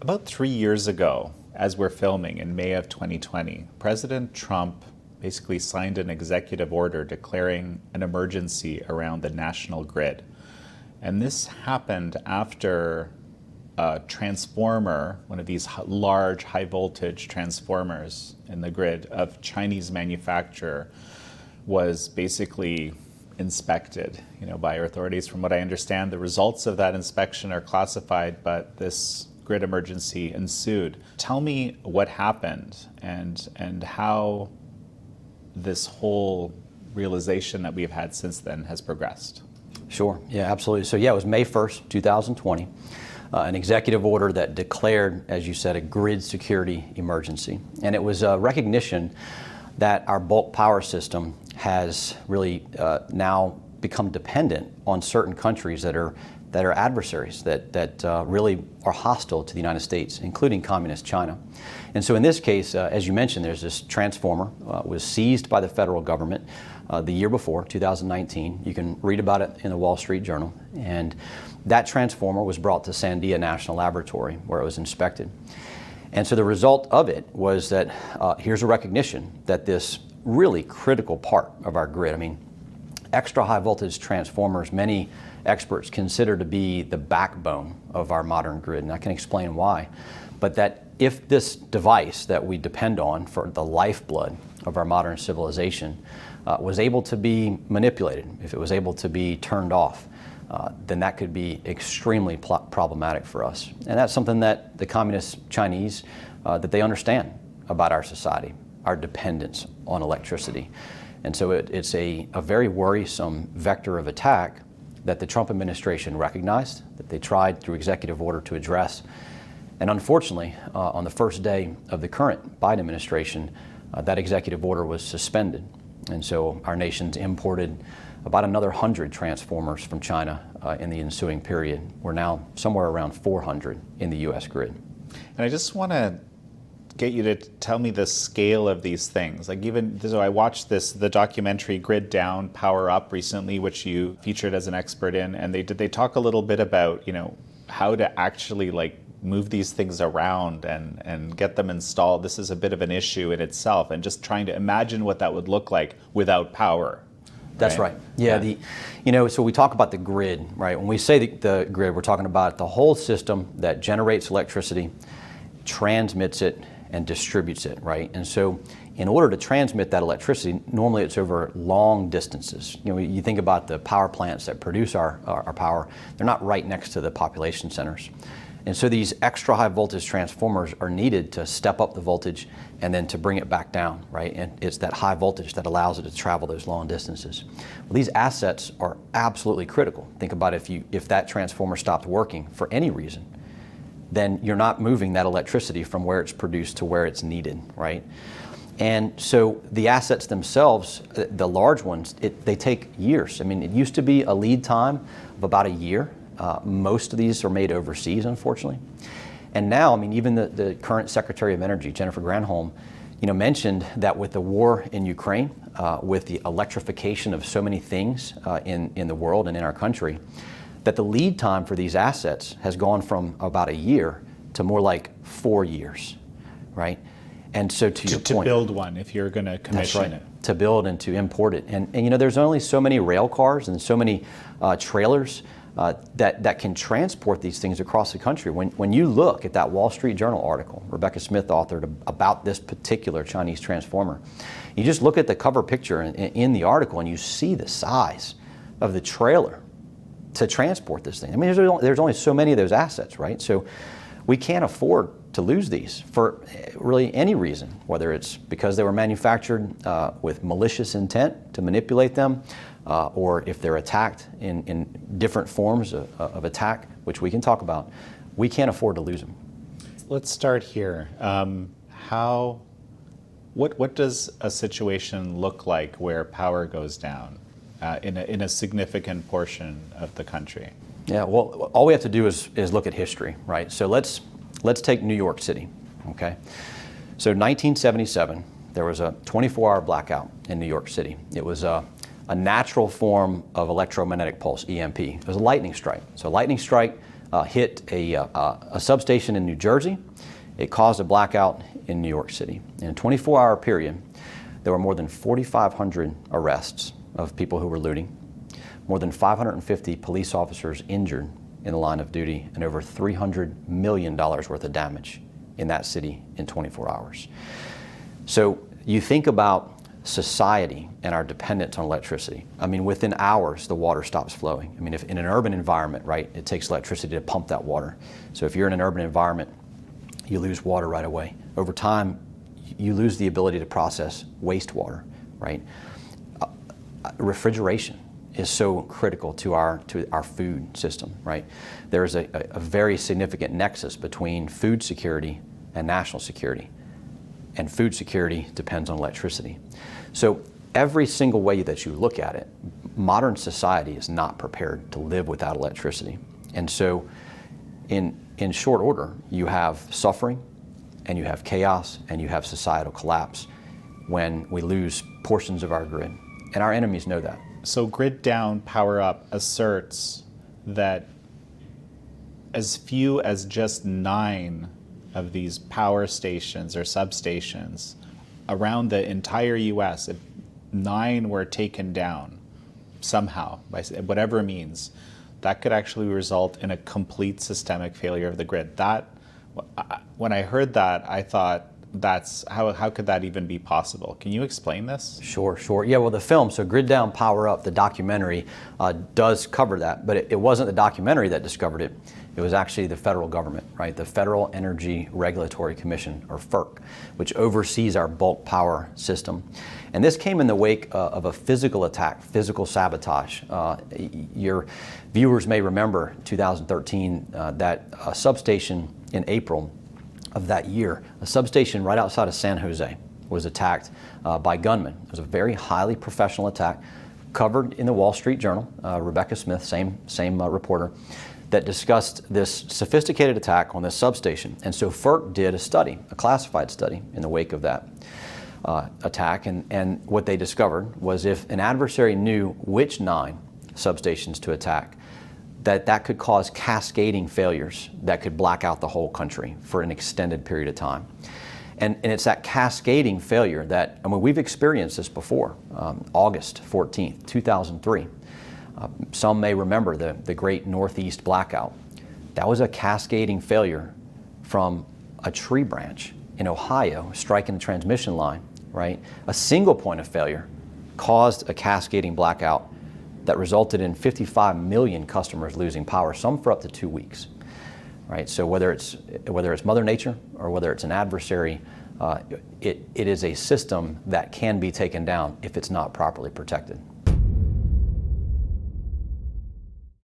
About 3 years ago, as we're filming in May of 2020, President Trump basically signed an executive order declaring an emergency around the national grid. And this happened after a transformer, one of these large high voltage transformers in the grid of Chinese manufacturer, was basically inspected, by our authorities. From what I understand, the results of that inspection are classified, but this grid emergency ensued. Tell me what happened and how this whole realization that we've had since then has progressed. Sure, yeah, absolutely. So yeah, it was May 1st, 2020, an executive order that declared, as you said, a grid security emergency. And it was a recognition that our bulk power system has really now become dependent on certain countries that are adversaries, that really are hostile to the United States, including communist China. And so in this case, as you mentioned, there's this transformer was seized by the federal government the year before, 2019. You can read about it in the Wall Street Journal. And that transformer was brought to Sandia National Laboratory, where it was inspected. And so the result of it was that here's a recognition that this really critical part of our grid, extra high voltage transformers, many experts consider to be the backbone of our modern grid, and I can explain why. But that if this device that we depend on for the lifeblood of our modern civilization was able to be manipulated, if it was able to be turned off, then that could be extremely problematic for us. And that's something that the communist Chinese, that they understand about our society, our dependence on electricity. And so it's a very worrisome vector of attack that the Trump administration recognized, that they tried through executive order to address. And unfortunately, on the first day of the current Biden administration, that executive order was suspended. And so our nation's imported about another 100 transformers from China in the ensuing period. We're now somewhere around 400 in the U.S. grid. And I just want to get you to tell me the scale of these things. Like, even so, I watched the documentary Grid Down, Power Up recently, which you featured as an expert in, and they talk a little bit about how to actually move these things around and get them installed. This is a bit of an issue in itself, and just trying to imagine what that would look like without power. That's right. Yeah. So we talk about the grid, right? When we say the grid, we're talking about the whole system that generates electricity, transmits it, and distributes it, right? And so in order to transmit that electricity, normally it's over long distances. You think about the power plants that produce our power, they're not right next to the population centers. And so these extra high voltage transformers are needed to step up the voltage and then to bring it back down, right? And it's that high voltage that allows it to travel those long distances. Well, these assets are absolutely critical. Think about if that transformer stopped working for any reason, then you're not moving that electricity from where it's produced to where it's needed, right? And so the assets themselves, the large ones, they take years. It used to be a lead time of about a year. Most of these are made overseas, unfortunately. And now, even the current Secretary of Energy, Jennifer Granholm, mentioned that with the war in Ukraine, with the electrification of so many things in the world and in our country, that the lead time for these assets has gone from about a year to more like 4 years, right? And so to your point, to build one, if you're going to commission it. To build and to import it. And there's only so many rail cars and so many trailers that can transport these things across the country. When you look at that Wall Street Journal article Rebecca Smith authored about this particular Chinese transformer, you just look at the cover picture in the article and you see the size of the trailer to transport this thing. There's only so many of those assets, right? So we can't afford to lose these for really any reason, whether it's because they were manufactured with malicious intent to manipulate them, or if they're attacked in different forms of attack, which we can talk about. We can't afford to lose them. Let's start here. What does a situation look like where power goes down in a significant portion of the country? Yeah, well, all we have to do is look at history, right? So let's take New York City, okay? So 1977, there was a 24-hour blackout in New York City. It was a natural form of electromagnetic pulse, EMP. It was a lightning strike. So a lightning strike hit a substation in New Jersey. It caused a blackout in New York City. In a 24-hour period, there were more than 4,500 arrests of people who were looting, more than 550 police officers injured in the line of duty, and over $300 million worth of damage in that city in 24 hours. So you think about society and our dependence on electricity. I mean, within hours, the water stops flowing. I mean, if in an urban environment, right, it takes electricity to pump that water. So if you're in an urban environment, you lose water right away. Over time, you lose the ability to process wastewater, right? Refrigeration is so critical to our food system, right? There's a very significant nexus between food security and national security. And food security depends on electricity. So every single way that you look at it, modern society is not prepared to live without electricity. And so in short order, you have suffering, and you have chaos, and you have societal collapse when we lose portions of our grid. And our enemies know that. So Grid Down, Power Up asserts that as few as just 9 of these power stations or substations around the entire US, if 9 were taken down somehow, by whatever means, that could actually result in a complete systemic failure of the grid. That, when I heard that, I thought, that's how could that even be possible? Can you explain this? Sure. Yeah, well, the film, so Grid Down, Power Up, the documentary, does cover that, but it wasn't the documentary that discovered it. It was actually the federal government, right? The Federal Energy Regulatory Commission, or FERC, which oversees our bulk power system. And this came in the wake of a physical attack, physical sabotage. Your viewers may remember 2013, that a substation in April of that year, a substation right outside of San Jose was attacked by gunmen. It was a very highly professional attack, covered in the Wall Street Journal. Rebecca Smith, same reporter, that discussed this sophisticated attack on this substation. And so FERC did a study, a classified study, in the wake of that attack. And what they discovered was if an adversary knew which 9 substations to attack, that could cause cascading failures that could black out the whole country for an extended period of time. And it's that cascading failure that, I mean, we've experienced this before. August 14th, 2003. Some may remember the great Northeast blackout. That was a cascading failure from a tree branch in Ohio striking the transmission line, right? A single point of failure caused a cascading blackout that resulted in 55 million customers losing power, some for up to 2 weeks, right? So whether it's Mother Nature or whether it's an adversary, it is a system that can be taken down if it's not properly protected.